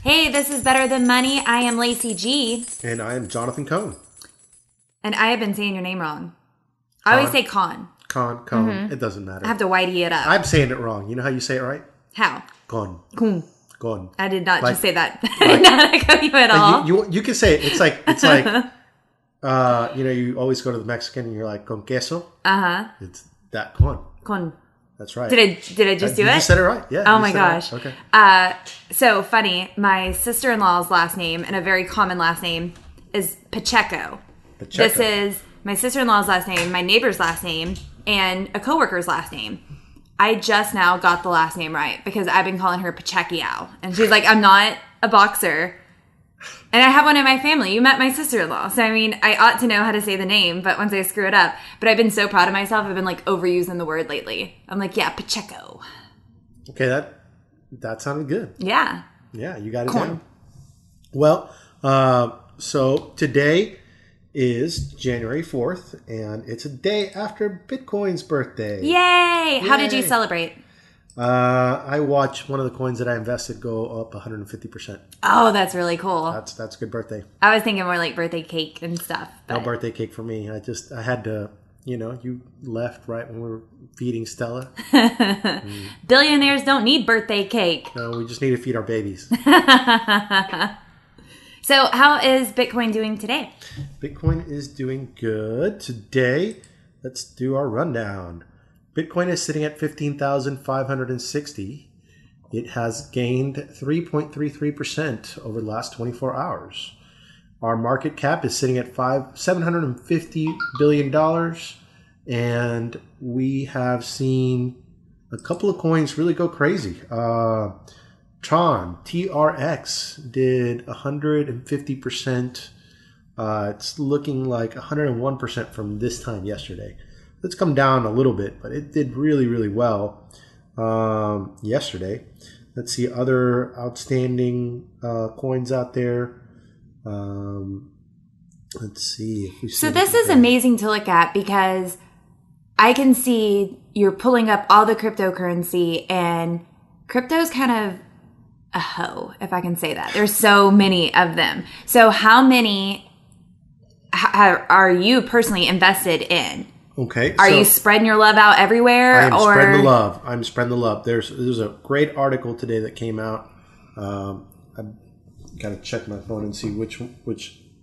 Hey, this is Better Than Money. I am Lacey G. And I am Jonathan Cohn. And I have been saying your name wrong. I always say Con. Cohn. Mm-hmm. It doesn't matter. I have to whitey it up. I'm saying it wrong. You know how you say it right? How? Cohn. Coon. Cohn. I did not just say that. I did not echo you at all. You can say it. It's like you always go to the Mexican and you're like, con queso. Uh-huh. It's that Cohn. Con. That's right. Did I just do it? You said it right. Yeah. Oh my gosh. Right. Okay. So funny. My sister-in-law's last name, and a very common last name, is Pacheco. This is my sister-in-law's last name, my neighbor's last name, and a coworker's last name. I just now got the last name right because I've been calling her Pacheco. And she's like, I'm not a boxer. And I have one in my family. You met my sister-in-law. So, I mean, I ought to know how to say the name, but once I screw it up. But I've been so proud of myself. I've been, overusing the word lately. I'm like, yeah, Pacheco. Okay, that sounded good. Yeah. Yeah, you got it down. Well, so today is January 4th, and it's a day after Bitcoin's birthday. Yay! How did you celebrate? I watched one of the coins that I invested go up 150%. Oh, that's really cool. That's a good birthday. I was thinking more like birthday cake and stuff. No birthday cake for me. I had to, you left right when we were feeding Stella. Billionaires don't need birthday cake. No, we just need to feed our babies. So how is Bitcoin doing today? Bitcoin is doing good. Today, let's do our rundown. Bitcoin is sitting at 15,560. It has gained 3.33% over the last 24 hours. Our market cap is sitting at $750 billion. And we have seen a couple of coins really go crazy. Tron, TRX, did 150%. It's looking like 101% from this time yesterday. It's come down a little bit, but it did really, really well yesterday. Let's see other outstanding coins out there. Let's see. So this is amazing to look at because I can see you're pulling up all the cryptocurrency, and crypto's kind of a hoe, if I can say that. There's so many of them. So how many are you personally invested in? Okay. Are you spreading your love out everywhere? I'm spreading the love. There's a great article today that came out. I've got to check my phone and see which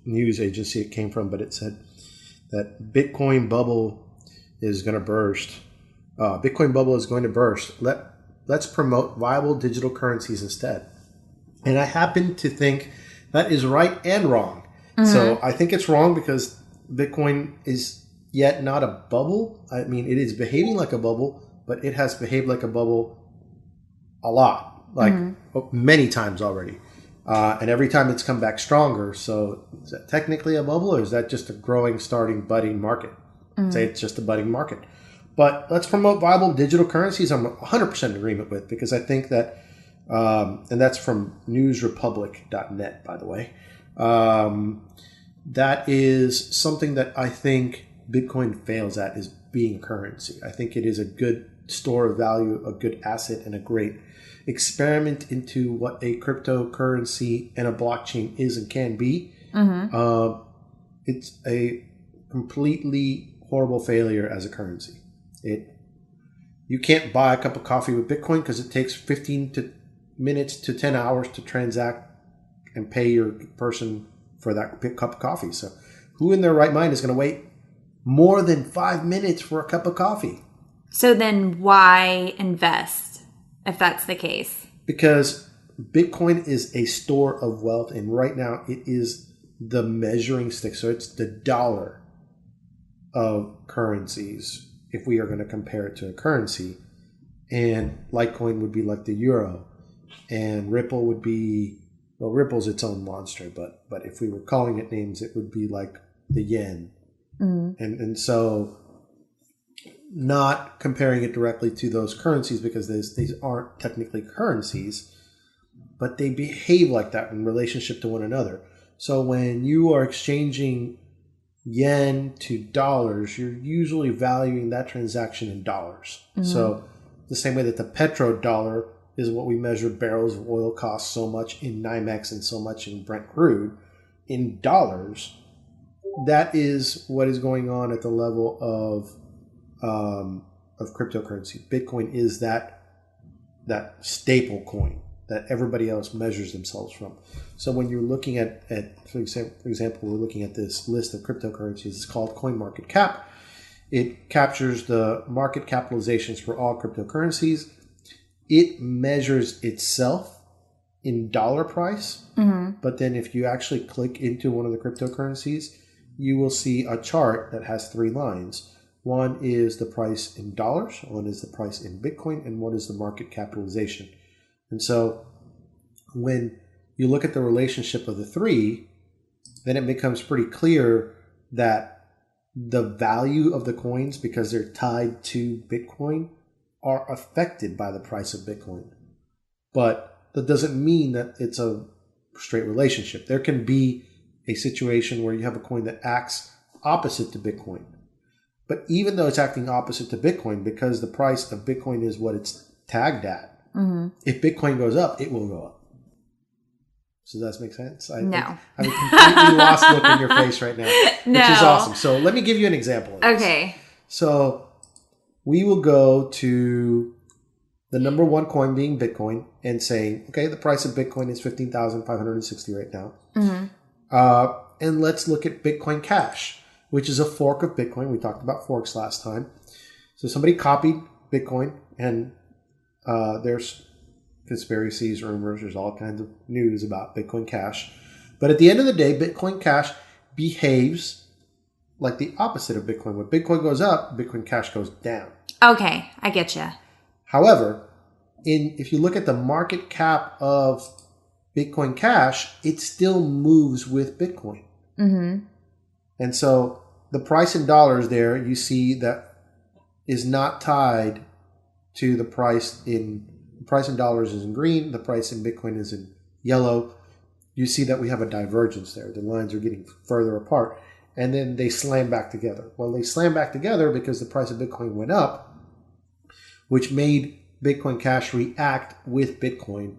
news agency it came from, but it said that Bitcoin bubble is going to burst. Bitcoin bubble is going to burst. Let's promote viable digital currencies instead. And I happen to think that is right and wrong. Mm-hmm. So I think it's wrong because Bitcoin is yet not a bubble. I mean, it is behaving like a bubble, but it has behaved like a bubble a lot, many times already. And every time it's come back stronger. So is that technically a bubble, or is that just a growing, budding market? Say it's just a budding market. But let's promote viable digital currencies. I'm 100% in agreement with, because I think that, and that's from newsrepublic.net, by the way. That is something that I think Bitcoin fails at, is being a currency. I think it is a good store of value, a good asset, and a great experiment into what a cryptocurrency and a blockchain is and can be. Mm-hmm. It's a completely horrible failure as a currency. You can't buy a cup of coffee with Bitcoin because it takes 15 minutes to 10 hours to transact and pay your person for that cup of coffee. So who in their right mind is going to wait more than 5 minutes for a cup of coffee? So then why invest if that's the case? Because Bitcoin is a store of wealth, and right now it is the measuring stick. So it's the dollar of currencies if we are going to compare it to a currency. And Litecoin would be like the euro, and Ripple would be, well, Ripple's its own monster, but if we were calling it names, it would be like the yen. Mm-hmm. And so not comparing it directly to those currencies, because these aren't technically currencies, but they behave like that in relationship to one another. So when you are exchanging yen to dollars, you're usually valuing that transaction in dollars. Mm-hmm. So the same way that the petrodollar is what we measure barrels of oil cost so much in NYMEX and so much in Brent crude in dollars. That is what is going on at the level of cryptocurrency. Bitcoin is that staple coin that everybody else measures themselves from. So when you're looking at for example, we're looking at this list of cryptocurrencies. It's called CoinMarketCap. It captures the market capitalizations for all cryptocurrencies. It measures itself in dollar price. Mm-hmm. But then if you actually click into one of the cryptocurrencies, you will see a chart that has 3 lines. One is the price in dollars, one is the price in Bitcoin, and one is the market capitalization. And so when you look at the relationship of the 3, then it becomes pretty clear that the value of the coins, because they're tied to Bitcoin, are affected by the price of Bitcoin. But that doesn't mean that it's a straight relationship. There can be a situation where you have a coin that acts opposite to Bitcoin. But even though it's acting opposite to Bitcoin, because the price of Bitcoin is what it's tagged at, if Bitcoin goes up, it will go up. So does that make sense? No. I have a completely lost look in your face right now, which is awesome. So let me give you an example of this. Okay. So we will go to the number one coin being Bitcoin and saying, okay, the price of Bitcoin is $15,560 right now. Mm-hmm. And let's look at Bitcoin Cash, which is a fork of Bitcoin. We talked about forks last time. So somebody copied Bitcoin, and there's conspiracies, rumors, there's all kinds of news about Bitcoin Cash. But at the end of the day, Bitcoin Cash behaves like the opposite of Bitcoin. When Bitcoin goes up, Bitcoin Cash goes down. Okay, I get you. However, if you look at the market cap of Bitcoin Cash, it still moves with Bitcoin. Mm-hmm. And so the price in dollars there, you see that is not tied to the price in dollars is in green. The price in Bitcoin is in yellow. You see that we have a divergence there. The lines are getting further apart. And then they slam back together. Well, they slam back together because the price of Bitcoin went up, which made Bitcoin Cash react with Bitcoin.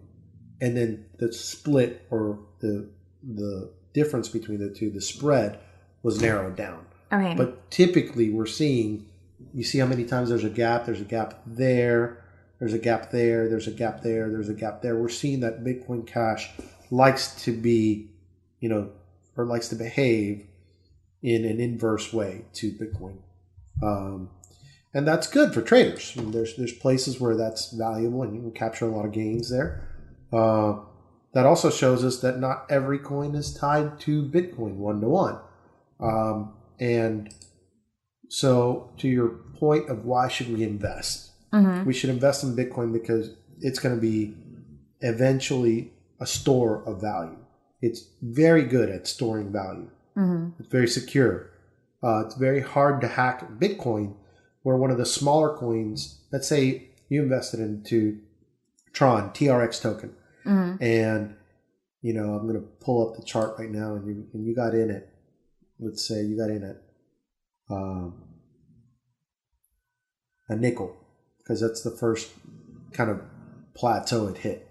And then the split, or the difference between the two, the spread, was narrowed down. Okay. But typically we're seeing, you see how many times there's a gap there, there's a gap there, there's a gap there, there's a gap there. We're seeing that Bitcoin Cash likes to be, or likes to behave in an inverse way to Bitcoin. And that's good for traders. I mean, there's places where that's valuable and you can capture a lot of gains there. That also shows us that not every coin is tied to Bitcoin 1-to-1. And so to your point of why should we invest? Mm-hmm. We should invest in Bitcoin because it's going to be eventually a store of value. It's very good at storing value. Mm-hmm. It's very secure. It's very hard to hack Bitcoin, where one of the smaller coins, let's say you invested into Tron, TRX token. Mm-hmm. And, I'm going to pull up the chart right now, and you got in it. Let's say you got in at a nickel, because that's the first kind of plateau it hit.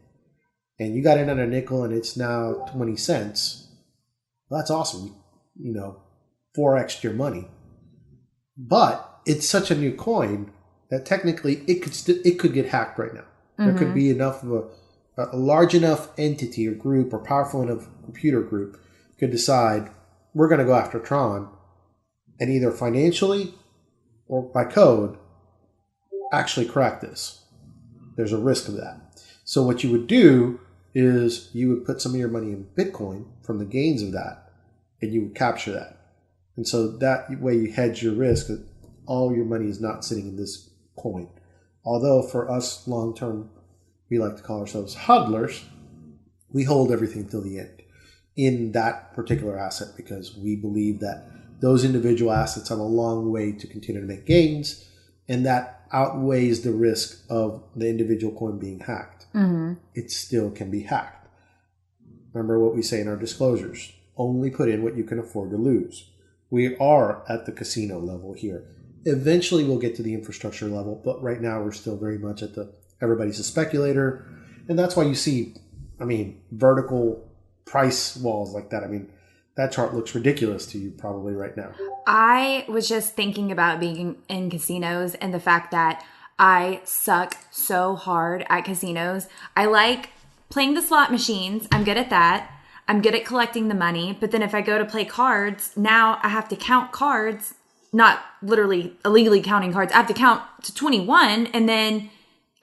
And you got in at a nickel, and it's now 20 cents. Well, that's awesome. 4x'd your money. But it's such a new coin that technically it could get hacked right now. Mm-hmm. There could be enough of a large enough entity or group or powerful enough computer group could decide, we're going to go after Tron, and either financially or by code actually crack this. There's a risk of that. So what you would do is you would put some of your money in Bitcoin from the gains of that, and you would capture that. And so that way you hedge your risk that all your money is not sitting in this coin. Although for us long-term, we like to call ourselves hodlers, we hold everything till the end in that particular asset, because we believe that those individual assets have a long way to continue to make gains, and that outweighs the risk of the individual coin being hacked. Mm-hmm. It still can be hacked. Remember what we say in our disclosures. Only put in what you can afford to lose. We are at the casino level here. Eventually we'll get to the infrastructure level, but right now we're still very much at the everybody's a speculator. And that's why you see, vertical price walls like that. That chart looks ridiculous to you probably right now. I was just thinking about being in casinos and the fact that I suck so hard at casinos. I like playing the slot machines. I'm good at that. I'm good at collecting the money. But then if I go to play cards, now I have to count cards, not literally illegally counting cards. I have to count to 21 and then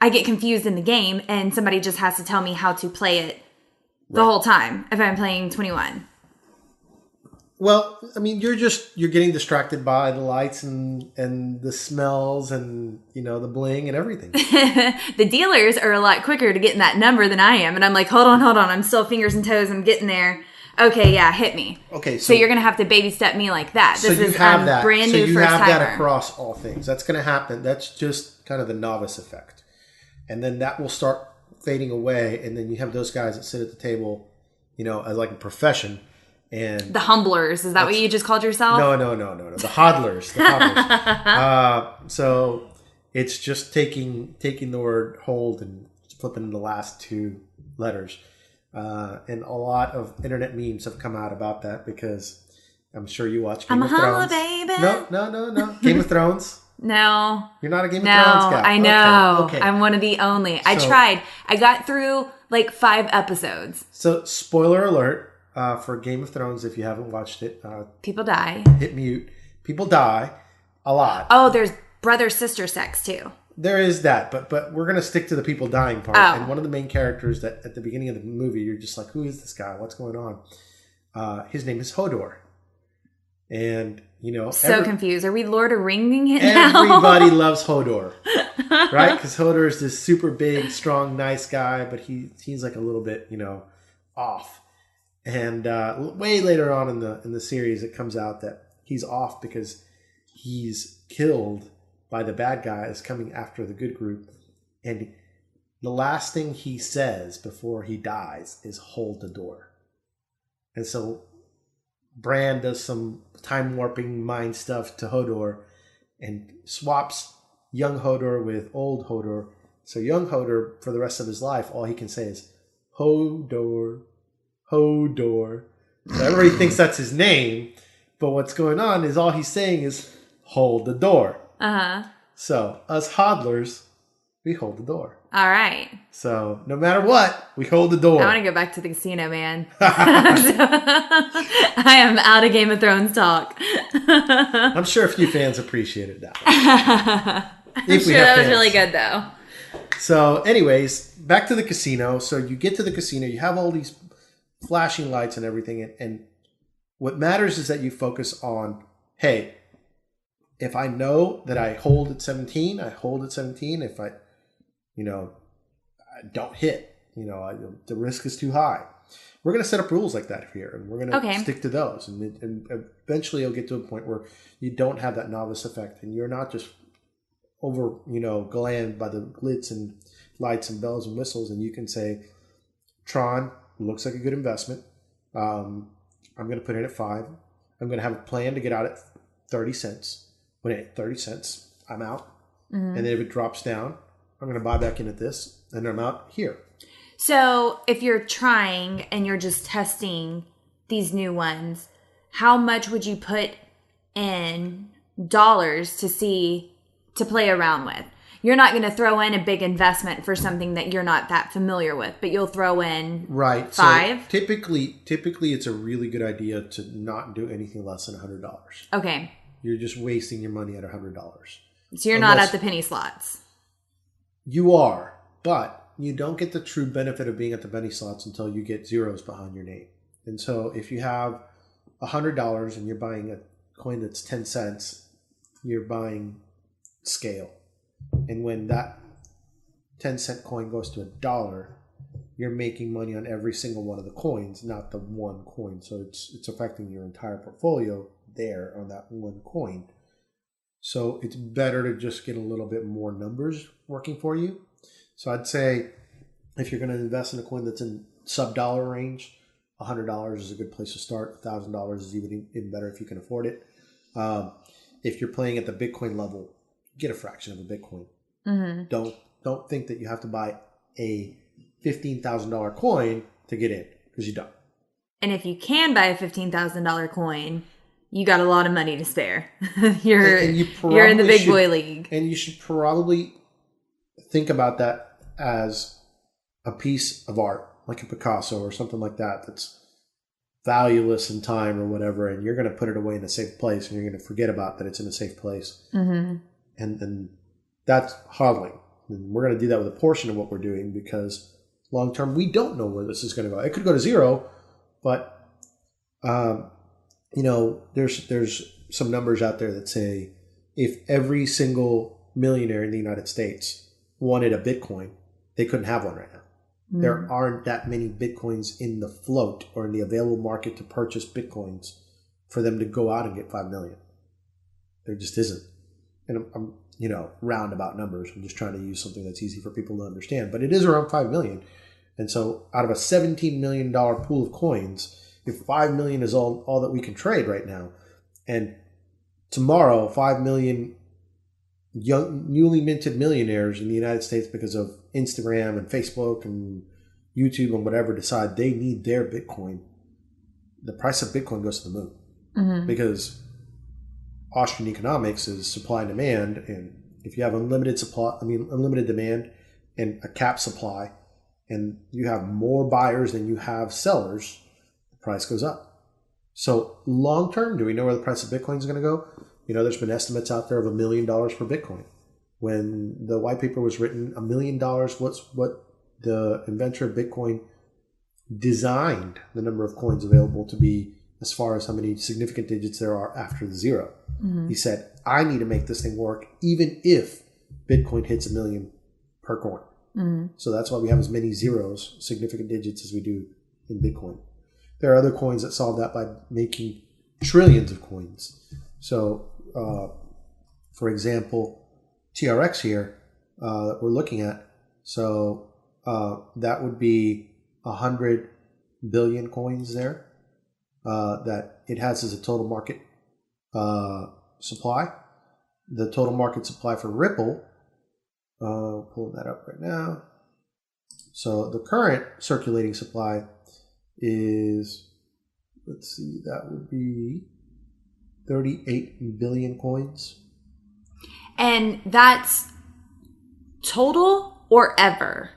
I get confused in the game and somebody just has to tell me how to play it the whole time if I'm playing 21. Well, you're getting distracted by the lights and the smells and, the bling and everything. The dealers are a lot quicker to getting that number than I am. And I'm like, hold on. I'm still fingers and toes. I'm getting there. Okay, yeah, hit me. Okay, so you're going to have to baby step me like that. This is brand new first timer. So you have that across all things. That's going to happen. That's just kind of the novice effect. And then that will start fading away. And then you have those guys that sit at the table, as like a profession. And the humblers, is that what you just called yourself? No. The hodlers. So it's just taking the word hold and flipping the last two letters. And a lot of internet memes have come out about that because I'm sure you watch Game of Thrones. Baby. No. Game of Thrones? No. You're not a Game of Thrones guy? I know. Okay. I'm one of the only. I tried. I got through like 5 episodes. So spoiler alert. For Game of Thrones, if you haven't watched it, people die. Hit mute. People die a lot. Oh, there's brother-sister sex too. There is that, but we're gonna stick to the people dying part. Oh. And one of the main characters that at the beginning of the movie, you're just like, who is this guy? What's going on? His name is Hodor, and so confused. Are we Lord of Ringing it now? Everybody loves Hodor, right? Because Hodor is this super big, strong, nice guy, but he's like a little bit off. And way later on in the series, it comes out that he's off because he's killed by the bad guys coming after the good group. And the last thing he says before he dies is hold the door. And so Bran does some time warping mind stuff to Hodor and swaps young Hodor with old Hodor. So young Hodor, for the rest of his life, all he can say is Hodor. Hodor. So everybody thinks that's his name, but what's going on is all he's saying is hold the door. Uh-huh. So us hodlers, we hold the door. All right. So no matter what, we hold the door. I want to go back to the casino, man. I am out of Game of Thrones talk. I'm sure a few fans appreciated that. I'm sure that was really good, though. So anyways, back to the casino. So you get to the casino, you have all these flashing lights and everything. And what matters is that you focus on, hey, if I know that I hold at 17, I hold at 17. If I don't hit, the risk is too high. We're going to set up rules like that here, and we're going to stick to those. And eventually you'll get to a point where you don't have that novice effect, and you're not just over, glammed by the glitz and lights and bells and whistles, and you can say, Tron looks like a good investment. I'm going to put in at 5. I'm going to have a plan to get out at 30 cents. When at 30 cents, I'm out. Mm-hmm. And then if it drops down, I'm going to buy back in at this, and I'm out here. So if you're trying and you're just testing these new ones, how much would you put in dollars to play around with? You're not going to throw in a big investment for something that you're not that familiar with, but you'll throw in 5. So typically it's a really good idea to not do anything less than $100. Okay. You're just wasting your money at $100. So you're not at the penny slots. You are, but you don't get the true benefit of being at the penny slots until you get zeros behind your name. And so if you have $100 and you're buying a coin that's 10 cents, you're buying scale. And when that 10-cent coin goes to $1, you're making money on every single one of the coins, not the one coin. So it's affecting your entire portfolio there on that one coin. So it's better to just get a little bit more numbers working for you. So I'd say if you're going to invest in a coin that's in sub-dollar range, $100 is a good place to start. $1,000 is even better if you can afford it. If you're playing at the Bitcoin level, get a fraction of a Bitcoin. Mm-hmm. Don't don't think that you have to buy a $15,000 coin to get in, because you don't. And if you can buy a $15,000 coin, you got a lot of money to spare. You're in the big boy league. And you should probably think about that as a piece of art, like a Picasso or something like that, that's valueless in time or whatever, and you're going to put it away in a safe place, and you're going to forget about that it's in a safe place. Mm-hmm. And that's hodling. And we're going to do that with a portion of what we're doing, because long term, we don't know where this is going to go. It could go to zero, but there's some numbers out there that say if every single millionaire in the United States wanted a Bitcoin, they couldn't have one right now. Mm. There aren't that many Bitcoins in the float or in the available market to purchase Bitcoins for them to go out and get 5 million. There just isn't. And I'm roundabout numbers. I'm just trying to use something that's easy for people to understand. But it is around 5 million. And so out of a $17 million pool of coins, if 5 million is all that we can trade right now, and tomorrow 5 million young, newly minted millionaires in the United States, because of Instagram and Facebook and YouTube and whatever, decide they need their Bitcoin, the price of Bitcoin goes to the moon. Mm-hmm. Because Austrian economics is supply and demand, and if you have unlimited demand and a cap supply, and you have more buyers than you have sellers, the price goes up. So long term, do we know where the price of Bitcoin is going to go? There's been estimates out there of $1 million per Bitcoin. When the white paper was written, $1 million, what the inventor of Bitcoin designed the number of coins available to be, as far as how many significant digits there are after the zero. Mm-hmm. He said, I need to make this thing work even if Bitcoin hits 1 million per coin. Mm-hmm. So that's why we have as many zeros, significant digits, as we do in Bitcoin. There are other coins that solve that by making trillions of coins. So, for example, TRX here that we're looking at, so that would be 100 billion coins there that it has as a total market supply. The total market supply for Ripple, pulling that up right now. So the current circulating supply is, let's see, that would be 38 billion coins. And that's total or ever?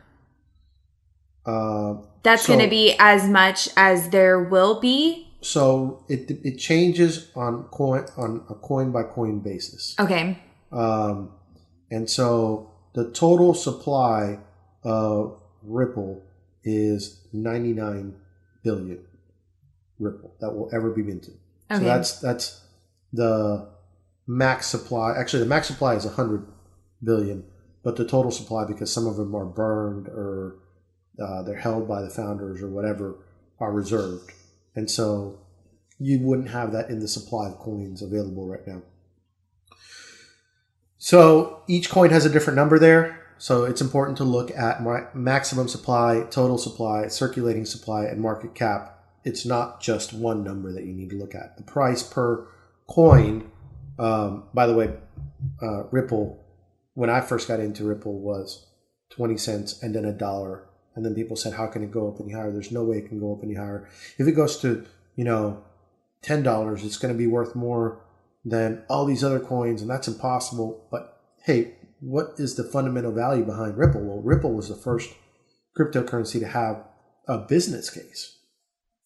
That's going to be as much as there will be? So it changes on a coin by coin basis. Okay. And so the total supply of Ripple is 99 billion Ripple that will ever be minted. Okay. So that's the max supply. Actually, the max supply is 100 billion, but the total supply, because some of them are burned or they're held by the founders or whatever, are reserved. And so you wouldn't have that in the supply of coins available right now. So each coin has a different number there. So it's important to look at maximum supply, total supply, circulating supply, and market cap. It's not just one number that you need to look at. The price per coin, by the way, Ripple, when I first got into Ripple, was 20 cents and then $1. And then people said, how can it go up any higher? There's no way it can go up any higher. If it goes to, $10, it's going to be worth more than all these other coins, and that's impossible. But hey, what is the fundamental value behind Ripple? Well, Ripple was the first cryptocurrency to have a business case.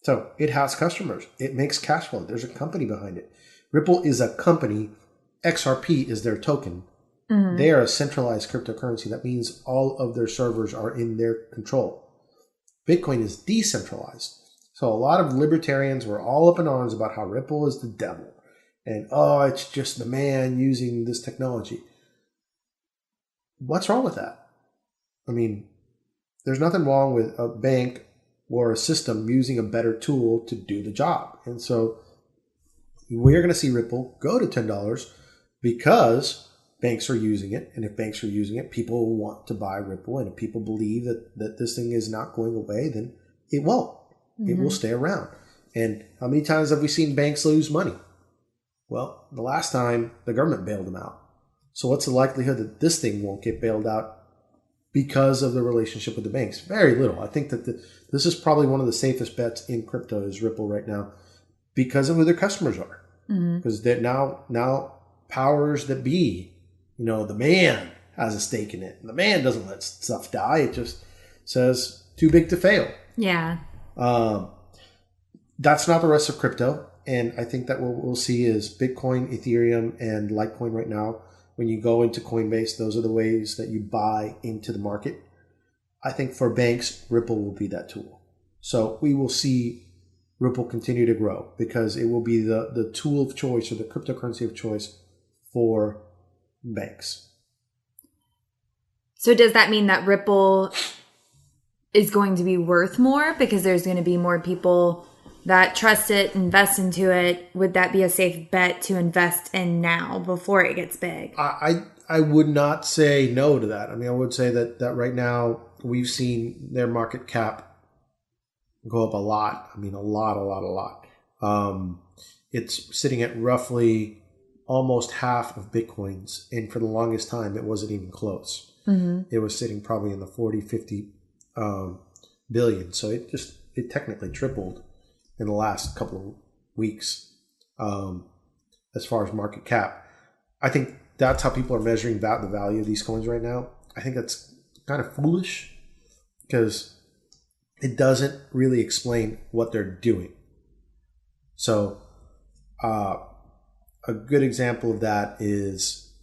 So it has customers. It makes cash flow. There's a company behind it. Ripple is a company. XRP is their token. Mm-hmm. They are a centralized cryptocurrency. That means all of their servers are in their control. Bitcoin is decentralized. So a lot of libertarians were all up in arms about how Ripple is the devil. And, it's just the man using this technology. What's wrong with that? I mean, there's nothing wrong with a bank or a system using a better tool to do the job. And so we're going to see Ripple go to $10 because banks are using it. And if banks are using it, people want to buy Ripple. And if people believe that this thing is not going away, then it won't. Mm-hmm. It will stay around. And how many times have we seen banks lose money? Well, the last time the government bailed them out. So what's the likelihood that this thing won't get bailed out because of the relationship with the banks. Very little. I think that this is probably one of the safest bets in crypto is Ripple right now because of who their customers are. Because they're now powers that be, the man has a stake in it. And the man doesn't let stuff die. It just says too big to fail. Yeah. That's not the rest of crypto. And I think that what we'll see is Bitcoin, Ethereum, and Litecoin right now. When you go into Coinbase, those are the ways that you buy into the market. I think for banks, Ripple will be that tool. So we will see Ripple continue to grow because it will be the tool of choice or the cryptocurrency of choice for banks. So does that mean that Ripple is going to be worth more because there's going to be more people that trust it, invest into it? Would that be a safe bet to invest in now before it gets big? I would not say no to that. I mean, I would say that right now we've seen their market cap go up a lot. I mean, a lot. It's sitting at roughly almost half of Bitcoin's. And for the longest time, it wasn't even close. It was sitting probably in the 40, 50 billion. So it technically tripled in the last couple of weeks as far as market cap. I think that's how people are measuring the value of these coins right now. I think that's kind of foolish because it doesn't really explain what they're doing. So a good example of that is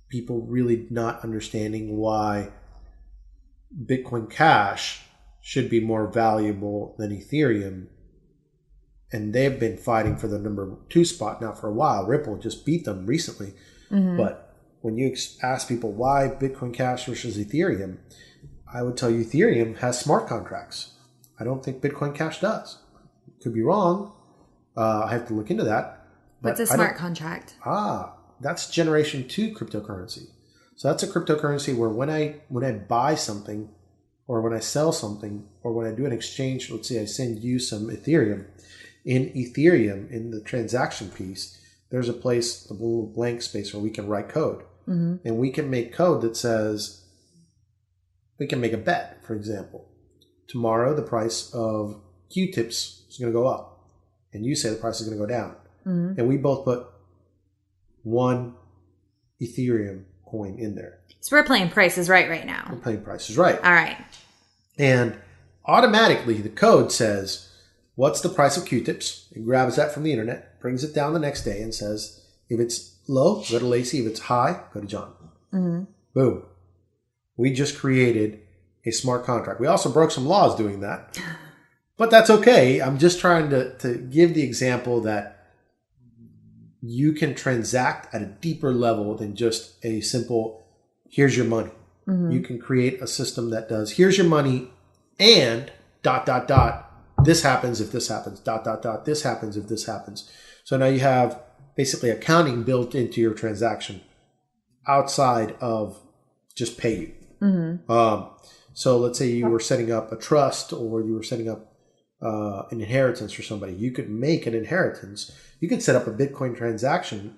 people really not understanding why Bitcoin Cash should be more valuable than Ethereum. And they've been fighting for the number 2 spot now for a while. Ripple just beat them recently. But when you ask people why Bitcoin Cash versus Ethereum, I would tell you Ethereum has smart contracts. I don't think Bitcoin Cash does. Could be wrong. I have to look into that. What's a smart contract? That's generation 2 cryptocurrency. So that's a cryptocurrency where when I buy something or when I sell something or when I do an exchange, let's say I send you some Ethereum. In Ethereum, in the transaction piece, there's a place, a little blank space where we can write code. And we can make code that says, we can make a bet, for example. Tomorrow, the price of Q-tips is going to go up. And you say the price is going to go down. And we both put 1 Ethereum coin in there. So we're playing Price is Right now. We're playing Price is Right. All right. And automatically, the code says, what's the price of Q-tips? It grabs that from the internet, brings it down the next day and says, if it's low, go to Lacey. If it's high, go to John. Boom. We just created a smart contract. We also broke some laws doing that. But that's okay. I'm just trying to give the example that you can transact at a deeper level than just a simple, here's your money. You can create a system that does, here's your money and ... this happens if this happens, ... this happens if this happens. So now you have basically accounting built into your transaction outside of just pay you. So let's say you were setting up a trust or you were setting up an inheritance for somebody. You could make an inheritance. You could set up a Bitcoin transaction,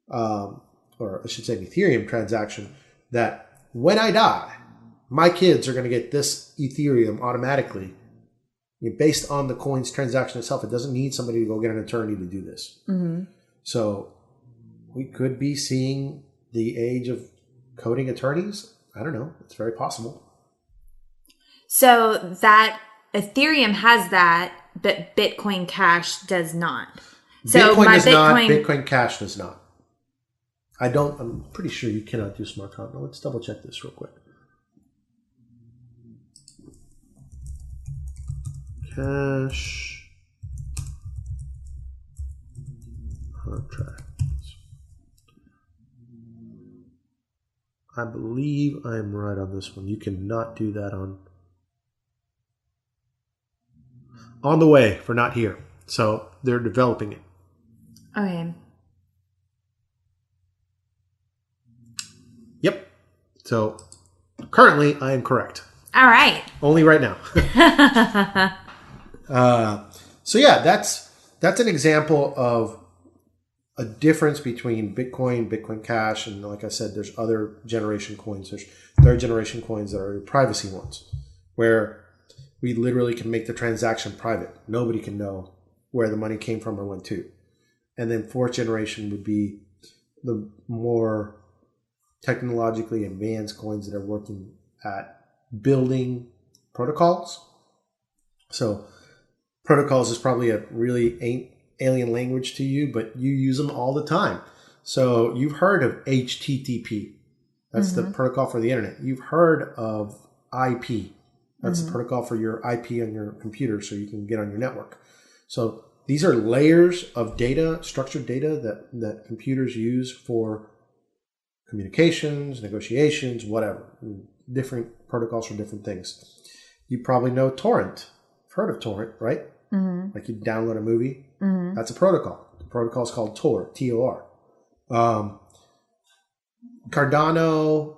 or I should say an Ethereum transaction, that when I die, my kids are going to get this Ethereum automatically. Based on the coin's transaction itself, it doesn't need somebody to go get an attorney to do this. So we could be seeing the age of coding attorneys. I don't know. It's very possible. So that Ethereum has that, but Bitcoin Cash does not. So Bitcoin does not. Bitcoin Cash does not. I'm pretty sure you cannot do smart contract. Let's double check this real quick. Cash contracts. I believe I am right on this one. You cannot do that on the way for not here. So they're developing it. Okay. Yep. So currently I am correct. All right. Only right now. So yeah, that's an example of a difference between Bitcoin, Bitcoin Cash, and like I said, there's other generation coins. There's third generation coins that are privacy ones, where we literally can make the transaction private. Nobody can know where the money came from or went to. And then fourth generation would be the more technologically advanced coins that are working at building protocols. So protocols is probably a really alien language to you, but you use them all the time. So you've heard of HTTP. That's the protocol for the internet. You've heard of IP. That's the protocol for your IP on your computer so you can get on your network. So these are layers of data, structured data that computers use for communications, negotiations, whatever. Different protocols for different things. You probably know torrent. You've heard of torrent, right? Like you download a movie. That's a protocol. The protocol is called Tor, T-O-R. Cardano,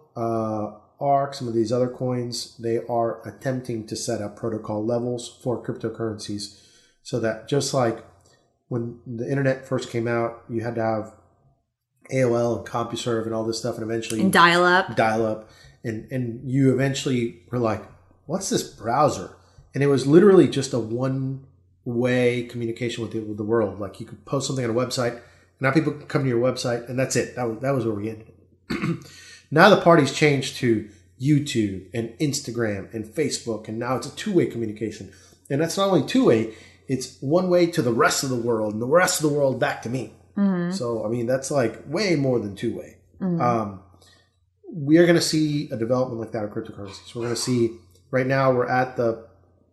ARC, some of these other coins, they are attempting to set up protocol levels for cryptocurrencies so that just like when the internet first came out, you had to have AOL and CompuServe and all this stuff, and eventually... And dial-up. Dial-up. And you eventually were like, what's this browser? And it was literally just a one-way communication with the world. Like you could post something on a website, and now people can come to your website, and that's it. That was where we ended. Now the party's changed to YouTube and Instagram and Facebook, and now it's a two-way communication. And that's not only two-way, it's one way to the rest of the world, and the rest of the world back to me. So, I mean, that's like way more than two-way. We are going to see a development like that of cryptocurrencies. We're going to see, right now we're at the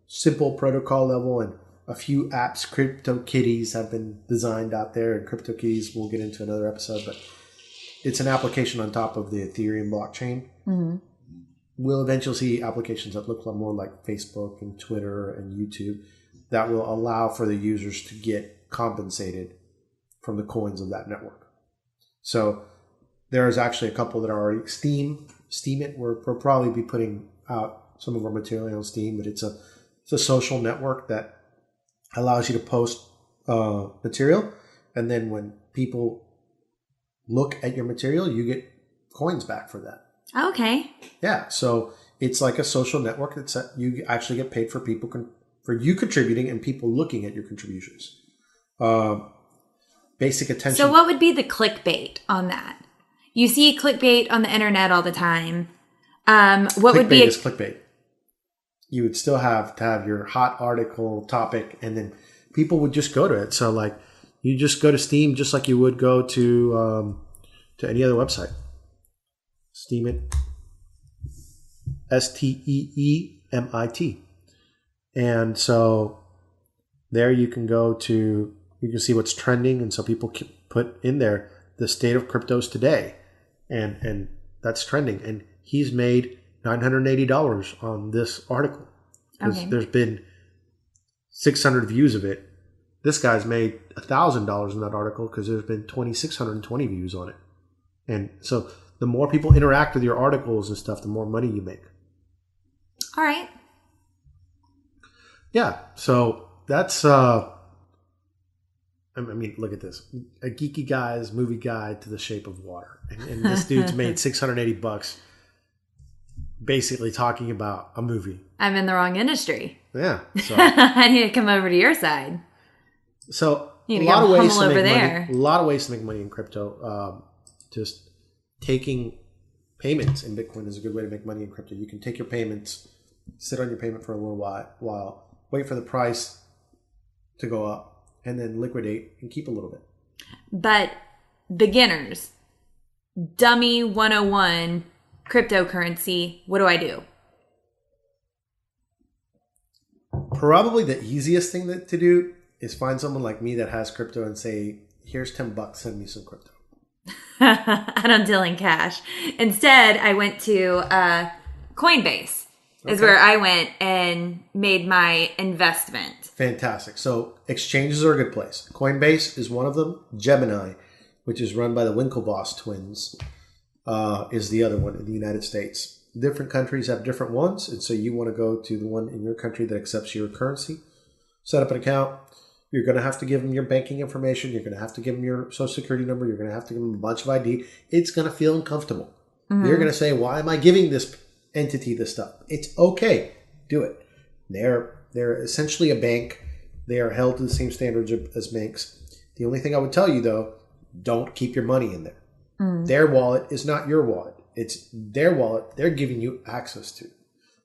simple protocol level, and a few apps, CryptoKitties, have been designed out there, and CryptoKitties we'll get into another episode, but it's an application on top of the Ethereum blockchain. We'll eventually see applications that look a lot more like Facebook and Twitter and YouTube that will allow for the users to get compensated from the coins of that network. So there is actually a couple that are already Steam it. We'll probably be putting out some of our material on Steam, but it's a social network that allows you to post material, and then when people look at your material, you get coins back for that. Okay. Yeah, so it's like a social network that you actually get paid for for you contributing and people looking at your contributions. Basic attention. So what would be the clickbait on that? You see clickbait on the internet all the time. What would be clickbait? You would still have to have your hot article topic, and then people would just go to it. So like you just go to Steam just like you would go to any other website. Steam it. STEEMIT. And so there you can you can see what's trending, and so people can put in there the state of cryptos today, and that's trending. And he's made $980 on this article. Okay. There's been 600 views of it. This guy's made $1,000 in that article because there's been 2,620 views on it. And so the more people interact with your articles and stuff, the more money you make. All right. Yeah. So that's, I mean, look at this. A geeky guy's movie guide to the shape of water. And this dude's made $680 basically talking about a movie. I'm in the wrong industry. Yeah. So I need to come over to your side. So a lot of ways to make money in crypto. Just taking payments in Bitcoin is a good way to make money in crypto. You can take your payments, sit on your payment for a little while, wait for the price to go up, and then liquidate and keep a little bit. But beginners, dummy 101, cryptocurrency, what do I do? Probably the easiest thing to do is find someone like me that has crypto and say, here's $10, send me some crypto. I don't deal in cash. Instead, I went to Coinbase. Is where I went and made my investment. Fantastic. So exchanges are a good place. Coinbase is one of them. Gemini, which is run by the Winklevoss twins, is the other one in the United States. Different countries have different ones, and so you want to go to the one in your country that accepts your currency. Set up an account. You're going to have to give them your banking information. You're going to have to give them your social security number. You're going to have to give them a bunch of ID. It's going to feel uncomfortable. You're going to say, why am I giving this entity this stuff? It's okay. Do it. They're essentially a bank. They are held to the same standards as banks. The only thing I would tell you, though, don't keep your money in there. Their wallet is not your wallet. It's their wallet they're giving you access to.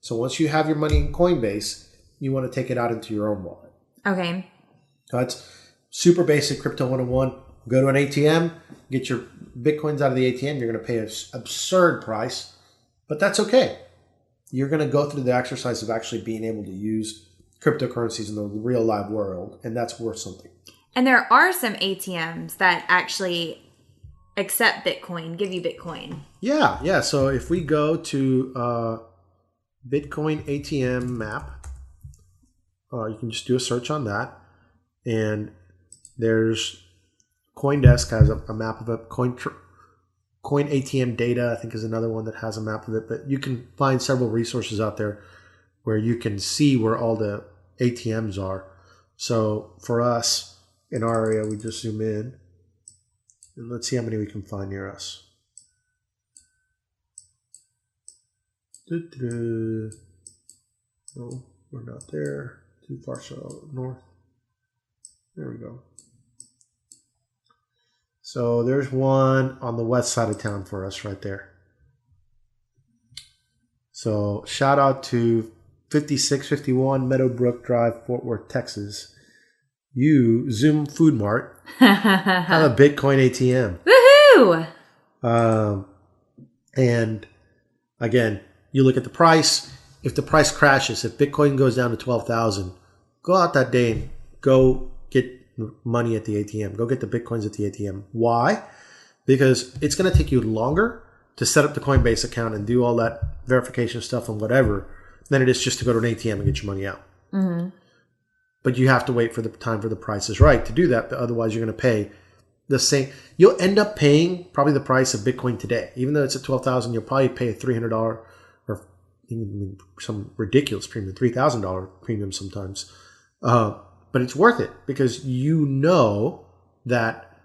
So once you have your money in Coinbase, you want to take it out into your own wallet. Okay. So that's super basic crypto 101. Go to an ATM, get your Bitcoins out of the ATM. You're going to pay an absurd price, but that's okay. You're going to go through the exercise of actually being able to use cryptocurrencies in the real live world, and that's worth something. And there are some ATMs that actually accept Bitcoin, give you Bitcoin. Yeah. So if we go to Bitcoin ATM map, you can just do a search on that, and there's CoinDesk has a map of it. Coin ATM Data, I think, is another one that has a map of it. But you can find several resources out there where you can see where all the ATMs are. So for us, in our area, we just zoom in. And let's see how many we can find near us. No, we're not there. Too far so north. There we go. So there's one on the west side of town for us right there. So shout out to 5651 Meadowbrook Drive, Fort Worth, Texas. You, Zoom Food Mart, have a Bitcoin ATM. Woohoo! And again, you look at the price. If the price crashes, if Bitcoin goes down to 12,000, go out that day and go get money at the ATM. Go get the Bitcoins at the ATM. Why? Because it's going to take you longer to set up the Coinbase account and do all that verification stuff and whatever than it is just to go to an ATM and get your money out. But you have to wait for the time for the prices right to do that. But otherwise, you're going to pay the same. You'll end up paying probably the price of Bitcoin today. Even though it's at 12,000, you'll probably pay a $300 or even some ridiculous premium, $3,000 premium sometimes. But it's worth it because you know that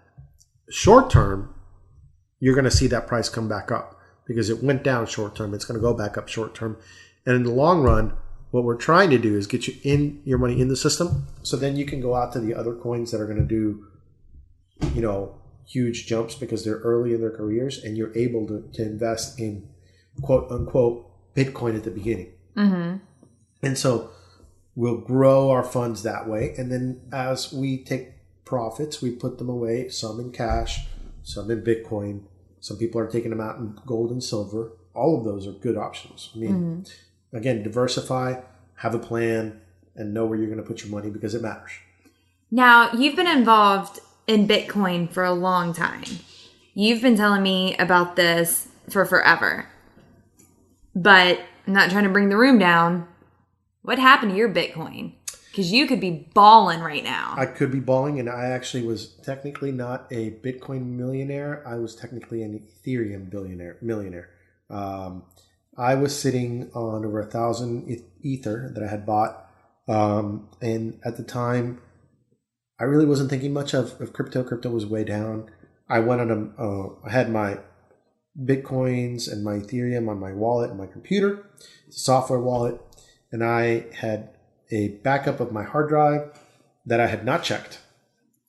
short term, you're going to see that price come back up because it went down short term. It's going to go back up short term. And in the long run, what we're trying to do is get you in your money in the system. So then you can go out to the other coins that are going to do, huge jumps because they're early in their careers and you're able to invest in quote unquote Bitcoin at the beginning. And so we'll grow our funds that way. And then as we take profits, we put them away, some in cash, some in Bitcoin. Some people are taking them out in gold and silver. All of those are good options. I mean, again, diversify, have a plan, and know where you're going to put your money because it matters. Now, you've been involved in Bitcoin for a long time. You've been telling me about this for forever. But I'm not trying to bring the room down. What happened to your Bitcoin? Because you could be balling right now. I could be balling, and I actually was technically not a Bitcoin millionaire. I was technically an Ethereum millionaire. I was sitting on over 1,000 Ether that I had bought. And at the time, I really wasn't thinking much of crypto. Crypto was way down. I went on I had my Bitcoins and my Ethereum on my wallet and my computer. It's a software wallet. And I had a backup of my hard drive that I had not checked.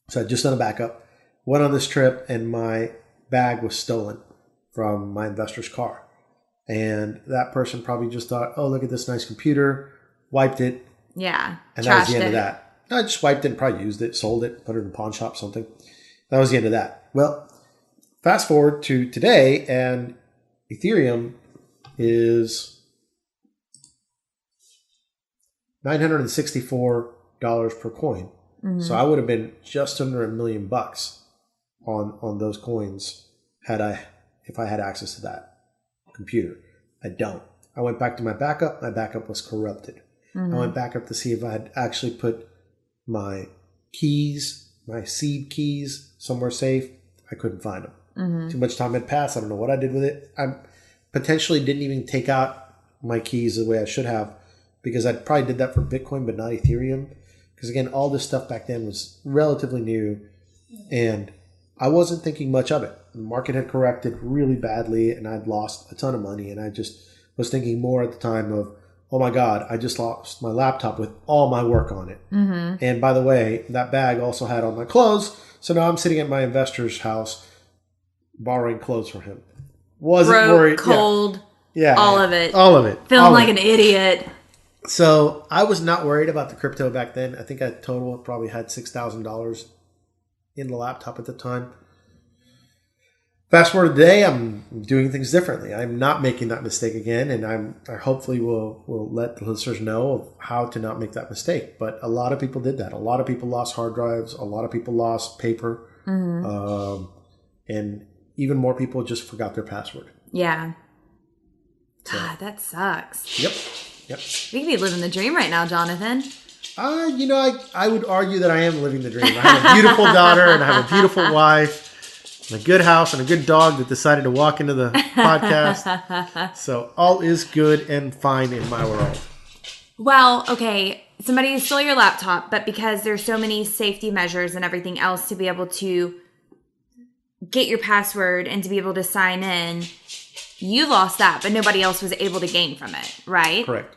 So I'd just done a backup, went on this trip, and my bag was stolen from my investor's car. And that person probably just thought, oh, look at this nice computer, wiped it. Yeah. And that was the end of that. I just wiped it and probably used it, sold it, put it in a pawn shop, something. That was the end of that. Well, fast forward to today, and Ethereum is $964 per coin. So I would have been just under $1 million on those coins if I had access to that computer. I don't. I went back to my backup. My backup was corrupted. I went back up to see if I had actually put my keys, my seed keys, somewhere safe. I couldn't find them. Too much time had passed. I don't know what I did with it. I potentially didn't even take out my keys the way I should have, because I probably did that for Bitcoin, but not Ethereum, Because again, all this stuff back then was relatively new, and I wasn't thinking much of it. The market had corrected really badly, and I'd lost a ton of money, and I just was thinking more at the time of, oh my God, I just lost my laptop with all my work on it. Mm-hmm. And by the way, that bag also had all my clothes, so now I'm sitting at my investor's house borrowing clothes from him. Wasn't broke, worried. cold, all of it. All of it. Feeling like an idiot. So I was not worried about the crypto back then. I think I total probably had $6,000 in the laptop at the time. Fast forward today, I'm doing things differently. I'm not making that mistake again, and I hopefully will let the listeners know of how to not make that mistake. But a lot of people did that. A lot of people lost hard drives. A lot of people lost paper. Mm-hmm. And even more people just forgot their password. Yeah. God, that sucks. Yep. We could be living the dream right now, Jonathan. I would argue that I am living the dream. I have a beautiful daughter, and I have a beautiful wife, and a good house, and a good dog that decided to walk into the podcast. So all is good and fine in my world. Well, okay, somebody stole your laptop, but because there's so many safety measures and everything else to be able to get your password and to be able to sign in, you lost that, but nobody else was able to gain from it, right? Correct.